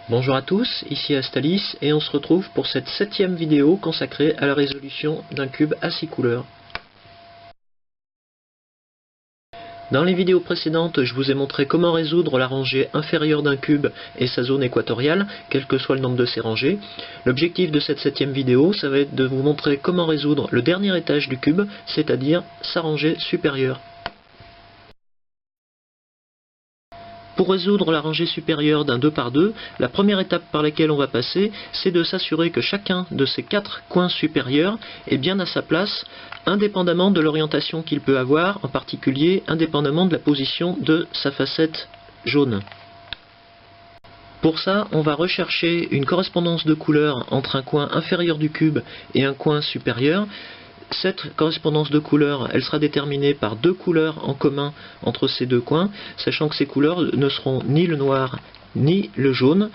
Bonjour à tous, ici Astalis et on se retrouve pour cette 7e vidéo consacrée à la résolution d'un cube à 6 couleurs. Dans les vidéos précédentes, je vous ai montré comment résoudre la rangée inférieure d'un cube et sa zone équatoriale, quel que soit le nombre de ces rangées. L'objectif de cette 7e vidéo, ça va être de vous montrer comment résoudre le dernier étage du cube, c'est-à-dire sa rangée supérieure. Pour résoudre la rangée supérieure d'un 2 par 2, la première étape par laquelle on va passer, c'est de s'assurer que chacun de ces 4 coins supérieurs est bien à sa place, indépendamment de l'orientation qu'il peut avoir, en particulier indépendamment de la position de sa facette jaune. Pour ça, on va rechercher une correspondance de couleurs entre un coin inférieur du cube et un coin supérieur. Cette correspondance de couleurs, elle sera déterminée par 2 couleurs en commun entre ces deux coins, sachant que ces couleurs ne seront ni le noir ni le jaune.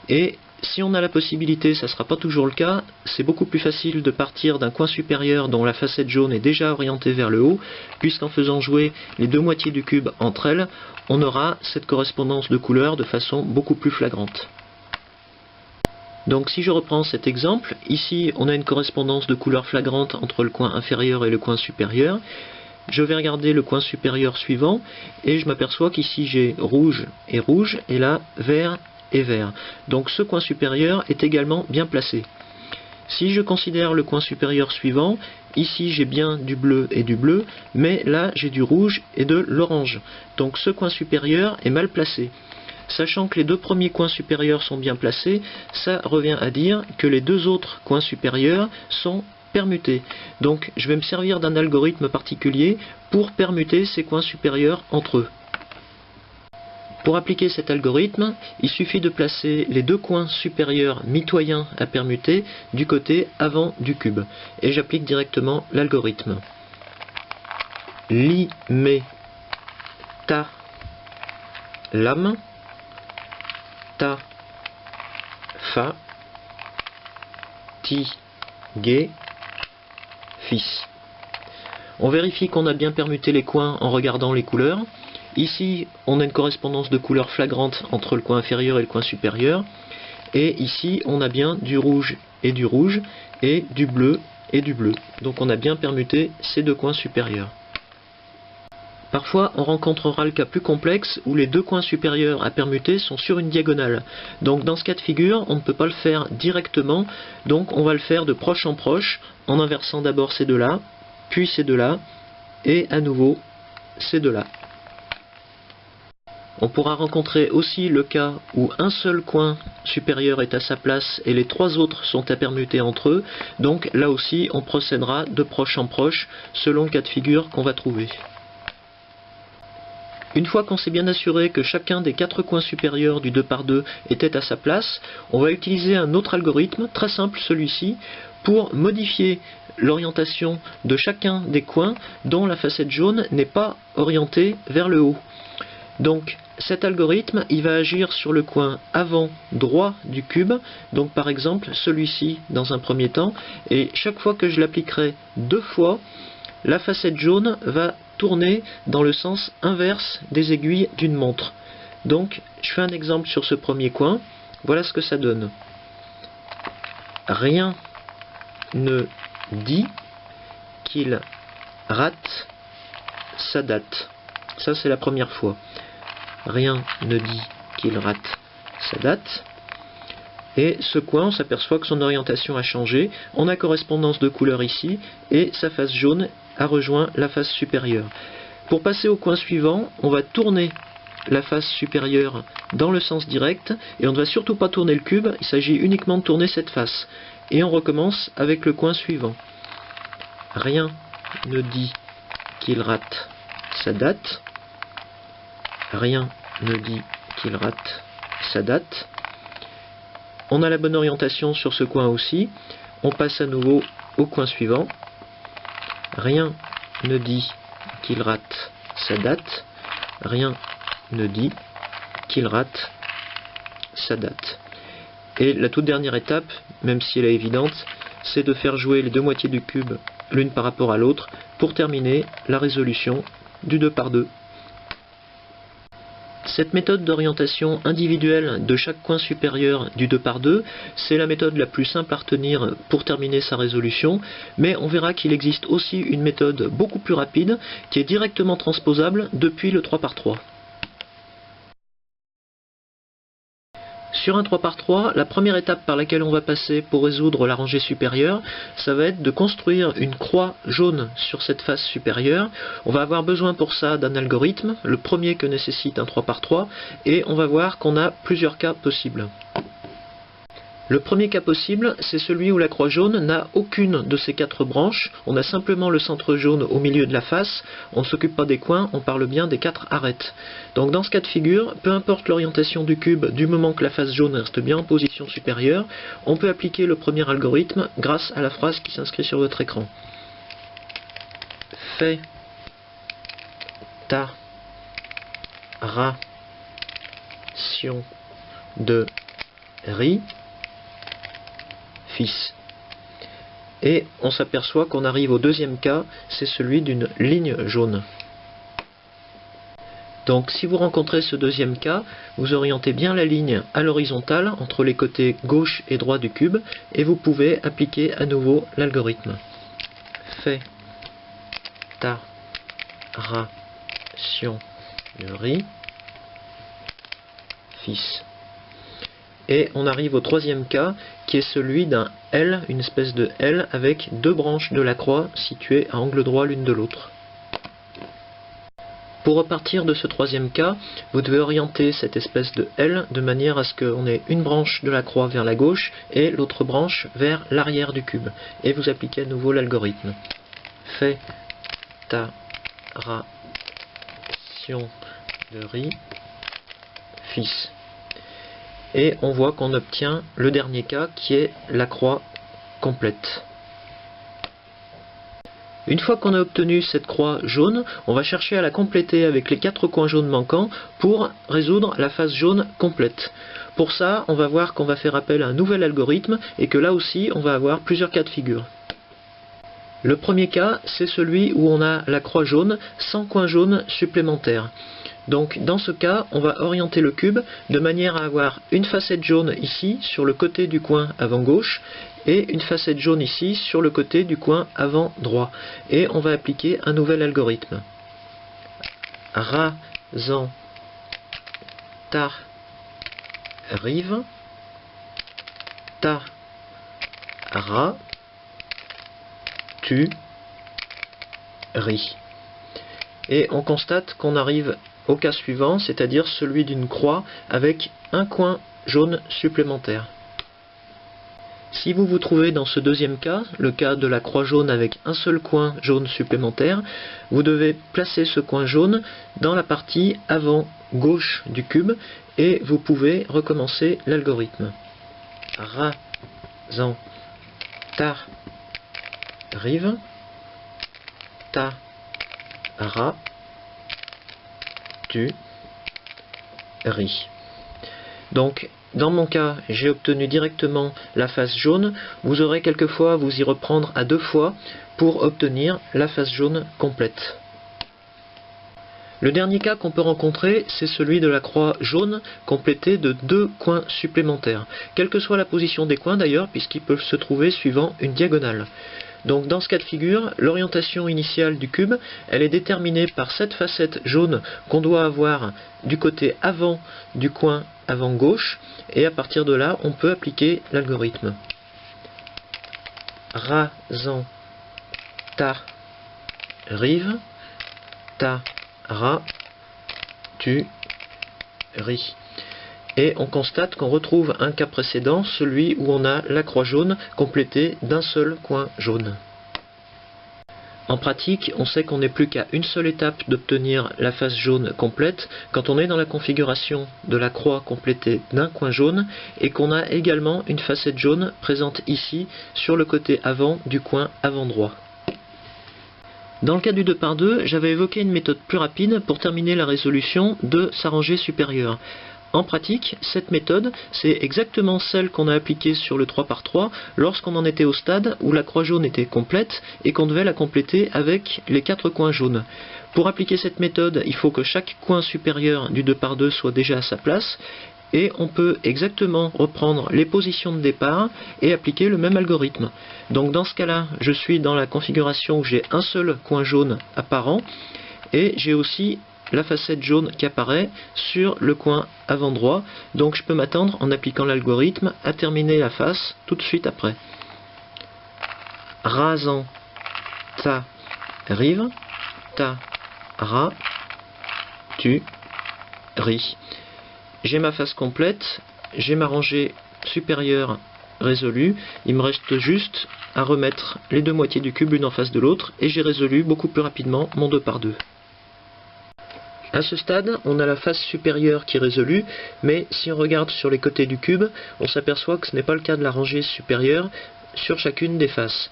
Et si on a la possibilité, ça ne sera pas toujours le cas, c'est beaucoup plus facile de partir d'un coin supérieur dont la facette jaune est déjà orientée vers le haut, puisqu'en faisant jouer les deux moitiés du cube entre elles, on aura cette correspondance de couleurs de façon beaucoup plus flagrante. Donc si je reprends cet exemple, ici on a une correspondance de couleurs flagrante entre le coin inférieur et le coin supérieur. Je vais regarder le coin supérieur suivant et je m'aperçois qu'ici j'ai rouge et là vert et vert. Donc ce coin supérieur est également bien placé. Si je considère le coin supérieur suivant, ici j'ai bien du bleu et du bleu, mais là j'ai du rouge et de l'orange. Donc ce coin supérieur est mal placé. Sachant que les deux premiers coins supérieurs sont bien placés, ça revient à dire que les deux autres coins supérieurs sont permutés. Donc je vais me servir d'un algorithme particulier pour permuter ces coins supérieurs entre eux. Pour appliquer cet algorithme, il suffit de placer les deux coins supérieurs mitoyens à permuter du côté avant du cube. Et j'applique directement l'algorithme. Li, me, ta, lam. Ta, fa, ti, ge, fis. On vérifie qu'on a bien permuté les coins en regardant les couleurs. Ici, on a une correspondance de couleurs flagrante entre le coin inférieur et le coin supérieur. Et ici, on a bien du rouge et du bleu et du bleu. Donc on a bien permuté ces deux coins supérieurs. Parfois, on rencontrera le cas plus complexe où les deux coins supérieurs à permuter sont sur une diagonale. Donc dans ce cas de figure, on ne peut pas le faire directement, donc on va le faire de proche en proche, en inversant d'abord ces deux-là, puis ces deux-là, et à nouveau ces deux-là. On pourra rencontrer aussi le cas où un seul coin supérieur est à sa place et les trois autres sont à permuter entre eux, donc là aussi on procédera de proche en proche selon le cas de figure qu'on va trouver. Une fois qu'on s'est bien assuré que chacun des 4 coins supérieurs du 2 par 2 était à sa place, on va utiliser un autre algorithme, très simple celui-ci, pour modifier l'orientation de chacun des coins dont la facette jaune n'est pas orientée vers le haut. Donc cet algorithme, il va agir sur le coin avant droit du cube, donc par exemple celui-ci dans un premier temps, et chaque fois que je l'appliquerai 2 fois, la facette jaune va tourner dans le sens inverse des aiguilles d'une montre. Donc je fais un exemple sur ce premier coin, voilà ce que ça donne. Rien ne dit qu'il rate sa date. Ça c'est la première fois. Rien ne dit qu'il rate sa date. Et ce coin, on s'aperçoit que son orientation a changé. On a correspondance de couleurs ici, et sa face jaune a rejoint la face supérieure. Pour passer au coin suivant, on va tourner la face supérieure dans le sens direct, et on ne va surtout pas tourner le cube, il s'agit uniquement de tourner cette face. Et on recommence avec le coin suivant. Rien ne dit qu'il rate sa date. Rien ne dit qu'il rate sa date. On a la bonne orientation sur ce coin aussi. On passe à nouveau au coin suivant. Rien ne dit qu'il rate sa date. Rien ne dit qu'il rate sa date. Et la toute dernière étape, même si elle est évidente, c'est de faire jouer les deux moitiés du cube l'une par rapport à l'autre pour terminer la résolution du 2 par 2. Cette méthode d'orientation individuelle de chaque coin supérieur du 2 par 2, c'est la méthode la plus simple à retenir pour terminer sa résolution, mais on verra qu'il existe aussi une méthode beaucoup plus rapide qui est directement transposable depuis le 3 par 3. Sur un 3 par 3, la première étape par laquelle on va passer pour résoudre la rangée supérieure, ça va être de construire une croix jaune sur cette face supérieure. On va avoir besoin pour ça d'un algorithme, le premier que nécessite un 3 par 3, et on va voir qu'on a plusieurs cas possibles. Le premier cas possible, c'est celui où la croix jaune n'a aucune de ces 4 branches, on a simplement le centre jaune au milieu de la face, on ne s'occupe pas des coins, on parle bien des 4 arêtes. Donc dans ce cas de figure, peu importe l'orientation du cube, du moment que la face jaune reste bien en position supérieure, on peut appliquer le premier algorithme grâce à la phrase qui s'inscrit sur votre écran. Fais ta ration de riz fils. Et on s'aperçoit qu'on arrive au deuxième cas, c'est celui d'une ligne jaune. Donc si vous rencontrez ce deuxième cas, vous orientez bien la ligne à l'horizontale entre les côtés gauche et droit du cube et vous pouvez appliquer à nouveau l'algorithme. Fais ta ration de riz fils. Et on arrive au troisième cas, qui est celui d'un L, une espèce de L avec 2 branches de la croix situées à angle droit l'une de l'autre. Pour repartir de ce troisième cas, vous devez orienter cette espèce de L de manière à ce qu'on ait une branche de la croix vers la gauche et l'autre branche vers l'arrière du cube. Et vous appliquez à nouveau l'algorithme. Fais ta ration de riz fils. Et on voit qu'on obtient le dernier cas qui est la croix complète. Une fois qu'on a obtenu cette croix jaune, on va chercher à la compléter avec les 4 coins jaunes manquants pour résoudre la face jaune complète. Pour ça, on va voir qu'on va faire appel à un nouvel algorithme et que là aussi, on va avoir plusieurs cas de figure. Le premier cas, c'est celui où on a la croix jaune sans coin jaune supplémentaire. Donc dans ce cas, on va orienter le cube de manière à avoir une facette jaune ici sur le côté du coin avant gauche et une facette jaune ici sur le côté du coin avant droit. Et on va appliquer un nouvel algorithme. Rasan tar rive ta ra tu ri. Et on constate qu'on arrive au cas suivant, c'est-à-dire celui d'une croix avec un coin jaune supplémentaire. Si vous vous trouvez dans ce deuxième cas, le cas de la croix jaune avec un seul coin jaune supplémentaire, vous devez placer ce coin jaune dans la partie avant gauche du cube et vous pouvez recommencer l'algorithme. Rasan tar rive ta ra tu ri. Donc dans mon cas, j'ai obtenu directement la face jaune. Vous aurez quelquefois à vous y reprendre à 2 fois pour obtenir la face jaune complète. Le dernier cas qu'on peut rencontrer, c'est celui de la croix jaune complétée de 2 coins supplémentaires. Quelle que soit la position des coins d'ailleurs, puisqu'ils peuvent se trouver suivant une diagonale. Donc dans ce cas de figure, l'orientation initiale du cube, elle est déterminée par cette facette jaune qu'on doit avoir du côté avant du coin avant gauche, et à partir de là, on peut appliquer l'algorithme. Rasan ta rive ta ra tu ri. Et on constate qu'on retrouve un cas précédent, celui où on a la croix jaune complétée d'un seul coin jaune. En pratique, on sait qu'on n'est plus qu'à une seule étape d'obtenir la face jaune complète quand on est dans la configuration de la croix complétée d'un coin jaune et qu'on a également une facette jaune présente ici sur le côté avant du coin avant droit. Dans le cas du 2 par 2, j'avais évoqué une méthode plus rapide pour terminer la résolution de sa rangée supérieure. En pratique, cette méthode, c'est exactement celle qu'on a appliquée sur le 3 par 3 lorsqu'on en était au stade où la croix jaune était complète et qu'on devait la compléter avec les 4 coins jaunes. Pour appliquer cette méthode, il faut que chaque coin supérieur du 2 par 2 soit déjà à sa place, et on peut exactement reprendre les positions de départ et appliquer le même algorithme. Donc dans ce cas-là, je suis dans la configuration où j'ai un seul coin jaune apparent, et j'ai aussi la facette jaune qui apparaît sur le coin avant droit, donc je peux m'attendre en appliquant l'algorithme à terminer la face tout de suite après. Rasant, ta, rive, ta, ra, tu, ri. J'ai ma face complète, j'ai ma rangée supérieure résolue, il me reste juste à remettre les deux moitiés du cube l'une en face de l'autre, et j'ai résolu beaucoup plus rapidement mon 2 par 2. À ce stade, on a la face supérieure qui est résolue, mais si on regarde sur les côtés du cube, on s'aperçoit que ce n'est pas le cas de la rangée supérieure sur chacune des faces.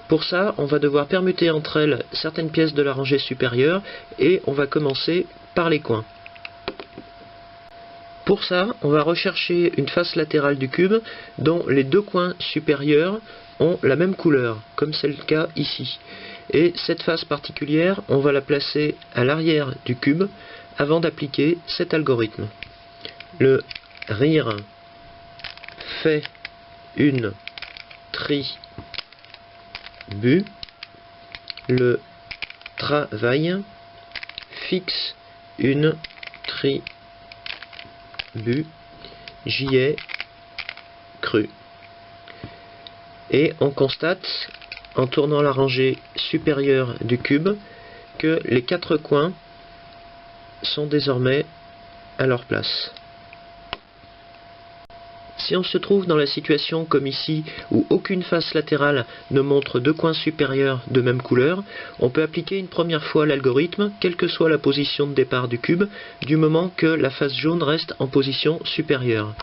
Pour ça, on va devoir permuter entre elles certaines pièces de la rangée supérieure, et on va commencer par les coins. Pour ça, on va rechercher une face latérale du cube dont les deux coins supérieurs ont la même couleur, comme c'est le cas ici. Et cette face particulière, on va la placer à l'arrière du cube avant d'appliquer cet algorithme. Le rire fait une tribu, le travail fixe une tribu, j'y ai cru. Et on constate, en tournant la rangée supérieure du cube, que les quatre coins sont désormais à leur place. Si on se trouve dans la situation comme ici, où aucune face latérale ne montre deux coins supérieurs de même couleur, on peut appliquer une première fois l'algorithme, quelle que soit la position de départ du cube, du moment que la face jaune reste en position supérieure.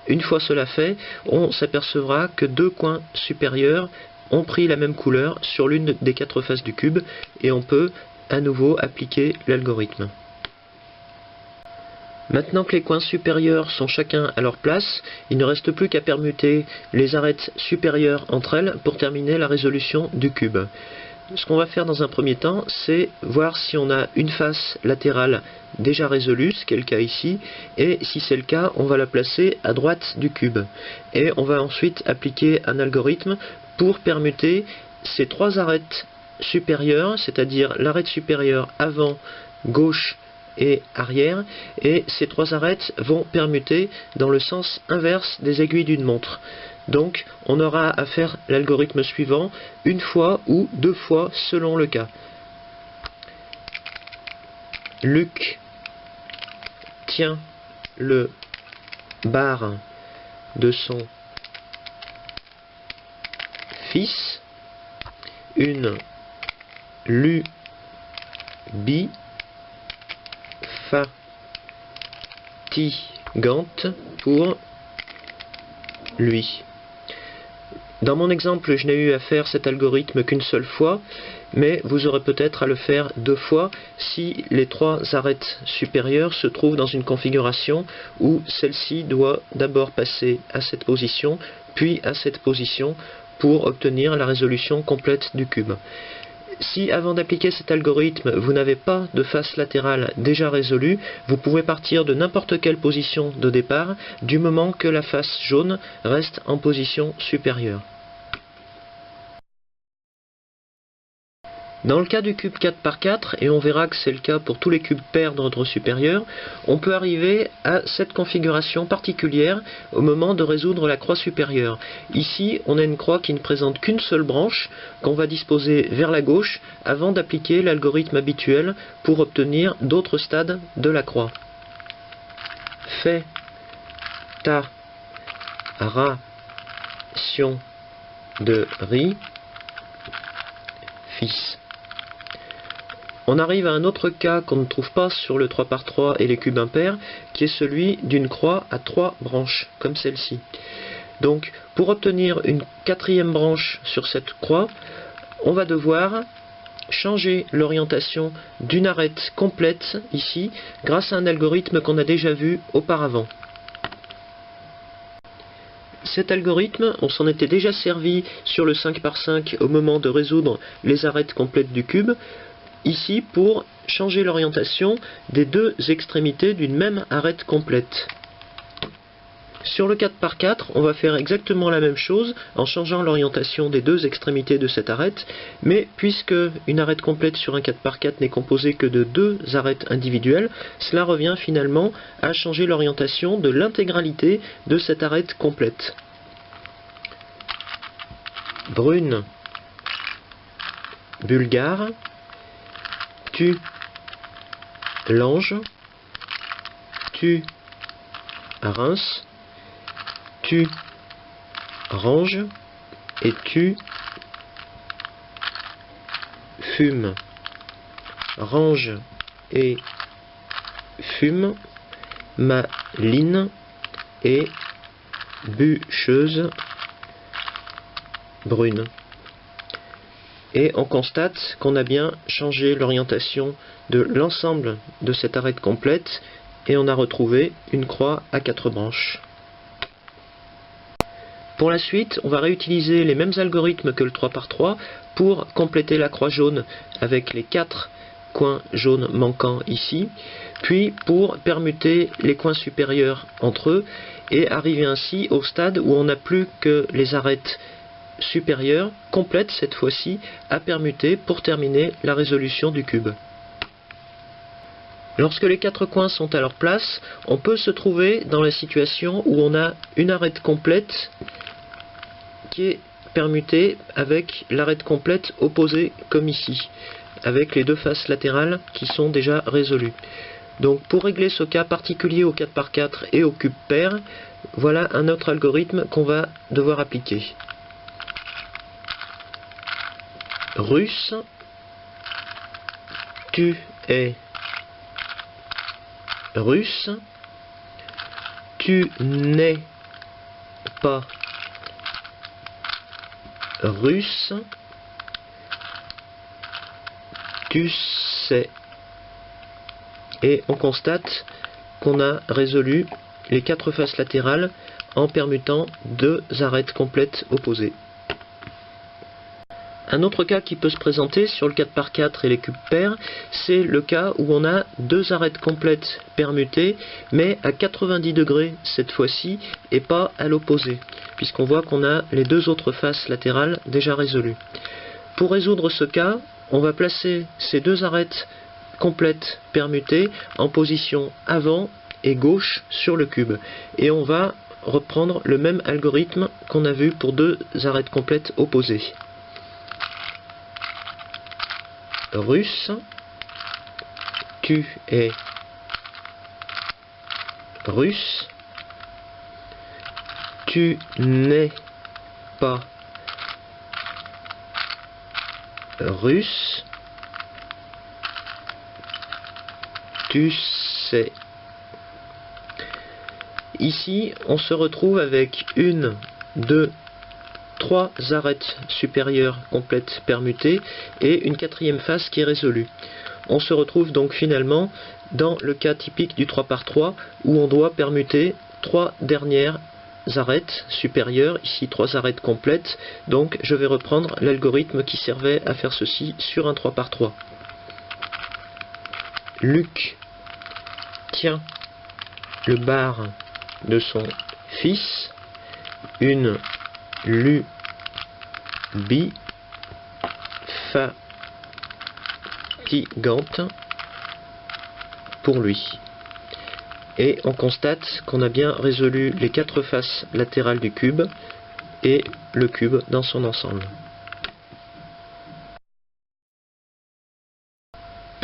Une fois cela fait, on s'apercevra que deux coins supérieurs ont pris la même couleur sur l'une des quatre faces du cube, et on peut à nouveau appliquer l'algorithme. Maintenant que les coins supérieurs sont chacun à leur place, il ne reste plus qu'à permuter les arêtes supérieures entre elles pour terminer la résolution du cube. Ce qu'on va faire dans un premier temps, c'est voir si on a une face latérale déjà résolue, ce qui est le cas ici, et si c'est le cas, on va la placer à droite du cube. Et on va ensuite appliquer un algorithme pour permuter ces trois arêtes supérieures, c'est-à-dire l'arête supérieure avant, gauche et arrière, et ces trois arêtes vont permuter dans le sens inverse des aiguilles d'une montre. Donc on aura à faire l'algorithme suivant une fois ou deux fois selon le cas. Luc tient le bar de son fils, une lubie fatigante pour lui. Dans mon exemple, je n'ai eu à faire cet algorithme qu'une seule fois, mais vous aurez peut-être à le faire deux fois si les trois arêtes supérieures se trouvent dans une configuration où celle-ci doit d'abord passer à cette position, puis à cette position pour obtenir la résolution complète du cube. Si avant d'appliquer cet algorithme, vous n'avez pas de face latérale déjà résolue, vous pouvez partir de n'importe quelle position de départ, du moment que la face jaune reste en position supérieure. Dans le cas du cube 4 par 4, et on verra que c'est le cas pour tous les cubes pairs d'ordre supérieur, on peut arriver à cette configuration particulière au moment de résoudre la croix supérieure. Ici, on a une croix qui ne présente qu'une seule branche, qu'on va disposer vers la gauche avant d'appliquer l'algorithme habituel pour obtenir d'autres stades de la croix. Fait ta ration de riz, fils. On arrive à un autre cas qu'on ne trouve pas sur le 3 par 3 et les cubes impairs, qui est celui d'une croix à 3 branches, comme celle-ci. Donc, pour obtenir une quatrième branche sur cette croix, on va devoir changer l'orientation d'une arête complète, ici, grâce à un algorithme qu'on a déjà vu auparavant. Cet algorithme, on s'en était déjà servi sur le 5 par 5 au moment de résoudre les arêtes complètes du cube. ici pour changer l'orientation des deux extrémités d'une même arête complète. Sur le 4x4, on va faire exactement la même chose en changeant l'orientation des deux extrémités de cette arête, mais puisque une arête complète sur un 4x4 n'est composée que de deux arêtes individuelles, cela revient finalement à changer l'orientation de l'intégralité de cette arête complète. Brune, Bulgare, tu, Lange, tu, Reims, tu, range, et tu, fume. Range et fume, Malines et bûcheuse brune. Et on constate qu'on a bien changé l'orientation de l'ensemble de cette arête complète et on a retrouvé une croix à 4 branches. Pour la suite, on va réutiliser les mêmes algorithmes que le 3x3 pour compléter la croix jaune avec les 4 coins jaunes manquants ici, puis pour permuter les coins supérieurs entre eux et arriver ainsi au stade où on n'a plus que les arêtes supérieures, complètes cette fois-ci, à permuter pour terminer la résolution du cube. Lorsque les 4 coins sont à leur place, on peut se trouver dans la situation où on a une arête complète qui est permutée avec l'arête complète opposée comme ici, avec les deux faces latérales qui sont déjà résolues. Donc pour régler ce cas particulier au 4x4 et au cube pair, voilà un autre algorithme qu'on va devoir appliquer. Russe, tu es russe, tu n'es pas russe, tu sais. Et on constate qu'on a résolu les 4 faces latérales en permutant 2 arêtes complètes opposées. Un autre cas qui peut se présenter sur le 4x4 et les cubes pairs, c'est le cas où on a 2 arêtes complètes permutées, mais à 90 degrés cette fois-ci, et pas à l'opposé, puisqu'on voit qu'on a les 2 autres faces latérales déjà résolues. Pour résoudre ce cas, on va placer ces 2 arêtes complètes permutées en position avant et gauche sur le cube, et on va reprendre le même algorithme qu'on a vu pour 2 arêtes complètes opposées. Russe, tu es russe, tu n'es pas russe, tu sais. Ici, on se retrouve avec 1, 2, 3 arêtes supérieures complètes permutées et une 4e face qui est résolue. On se retrouve donc finalement dans le cas typique du 3x3 où on doit permuter 3 dernières arêtes supérieures, ici 3 arêtes complètes, donc je vais reprendre l'algorithme qui servait à faire ceci sur un 3x3. Luc tient le bar de son fils, une lubie fatigante pour lui. Et on constate qu'on a bien résolu les 4 faces latérales du cube et le cube dans son ensemble.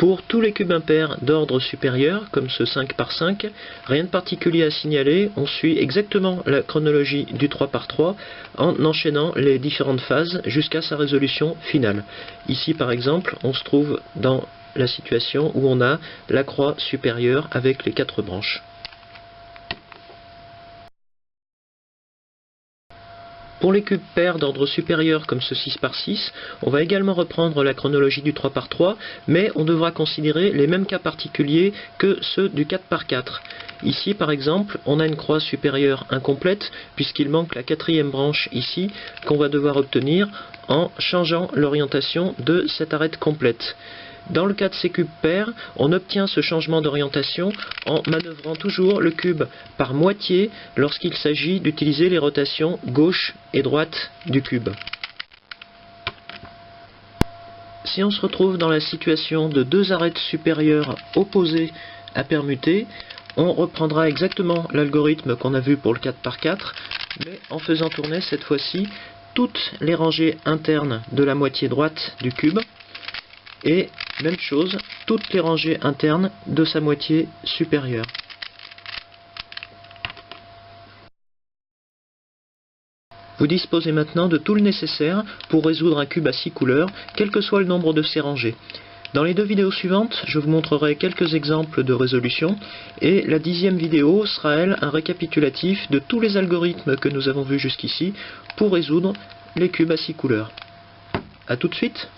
Pour tous les cubes impairs d'ordre supérieur, comme ce 5x5, rien de particulier à signaler, on suit exactement la chronologie du 3x3 en enchaînant les différentes phases jusqu'à sa résolution finale. Ici par exemple, on se trouve dans la situation où on a la croix supérieure avec les 4 branches. Pour les cubes pairs d'ordre supérieur comme ce 6x6, on va également reprendre la chronologie du 3x3, mais on devra considérer les mêmes cas particuliers que ceux du 4x4. Ici par exemple, on a une croix supérieure incomplète, puisqu'il manque la 4e branche ici, qu'on va devoir obtenir en changeant l'orientation de cette arête complète. Dans le cas de ces cubes pairs, on obtient ce changement d'orientation en manœuvrant toujours le cube par moitié lorsqu'il s'agit d'utiliser les rotations gauche et droite du cube. Si on se retrouve dans la situation de deux arêtes supérieures opposées à permuter, on reprendra exactement l'algorithme qu'on a vu pour le 4×4, mais en faisant tourner cette fois-ci toutes les rangées internes de la moitié droite du cube, et même chose, toutes les rangées internes de sa moitié supérieure. Vous disposez maintenant de tout le nécessaire pour résoudre un cube à 6 couleurs, quel que soit le nombre de ses rangées. Dans les deux vidéos suivantes, je vous montrerai quelques exemples de résolution, et la 10e vidéo sera, elle, un récapitulatif de tous les algorithmes que nous avons vus jusqu'ici pour résoudre les cubes à 6 couleurs. A tout de suite!